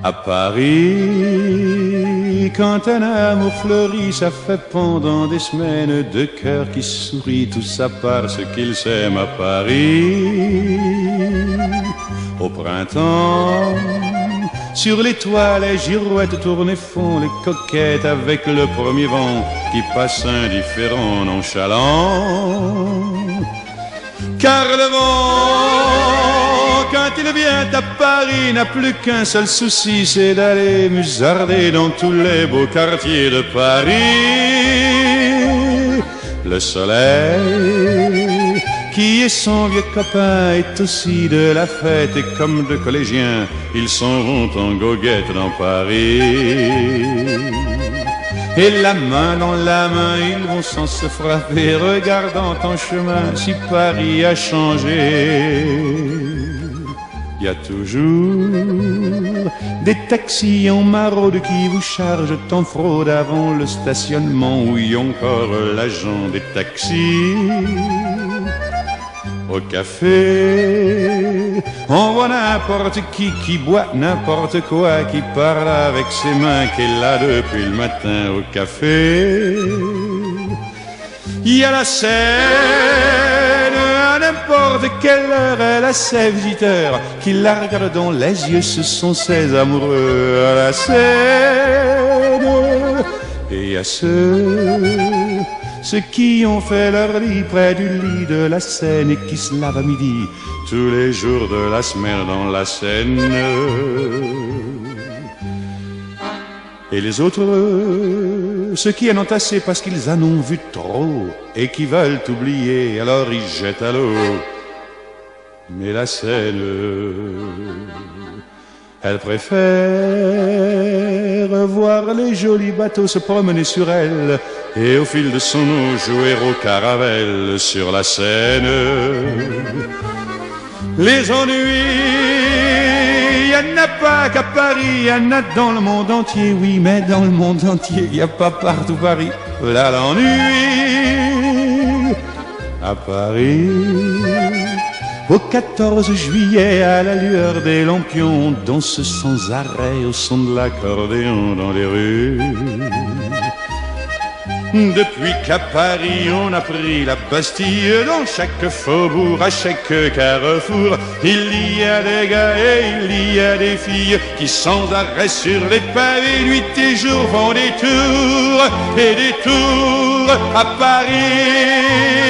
À Paris, quand un amour fleurit, ça fait pendant des semaines deux cœurs qui sourient, tout ça parce qu'ils s'aiment à Paris. Au printemps, sur les toits, les girouettes tournent et font les coquettes avec le premier vent qui passe indifférent, nonchalant. Car le vent, quand il vient à Paris, n'a plus qu'un seul souci, c'est d'aller musarder dans tous les beaux quartiers de Paris. Le soleil, qui est son vieux copain, est aussi de la fête, et comme deux collégiens, ils s'en vont en goguette dans Paris. Et la main dans la main, ils vont sans se frapper, regardant en chemin si Paris a changé. Il y a toujours des taxis en maraude qui vous chargent en fraude avant le stationnement, où y a encore l'agent des taxis. Au café, on voit n'importe qui boit n'importe quoi, qui parle avec ses mains, qui est là depuis le matin au café. Il y a la Seine, à n'importe quelle heure, elle a ses visiteurs qui la regardent dans les yeux, ce sont ses amoureux à la Seine. Et il y a ceux qui ont fait leur lit près du lit de la Seine et qui se lavent à midi tous les jours de la semaine dans la Seine. Et les autres, ceux qui en ont assez parce qu'ils en ont vu trop et qui veulent oublier, alors ils jettent à l'eau. Mais la Seine, elle préfère voir les jolis bateaux se promener sur elle et au fil de son eau jouer au caravelle sur la Seine. Les ennuis, il n'y en a pas qu'à Paris, il y en a dans le monde entier, oui, mais dans le monde entier, il n'y a pas partout Paris. Là l'ennui à Paris. Au 14 juillet, à la lueur des lampions, on danse sans arrêt au son de l'accordéon dans les rues. Depuis qu'à Paris on a pris la Bastille, dans chaque faubourg, à chaque carrefour, il y a des gars et il y a des filles qui sans arrêt sur les pavés, nuit et jour, font des tours et des tours à Paris.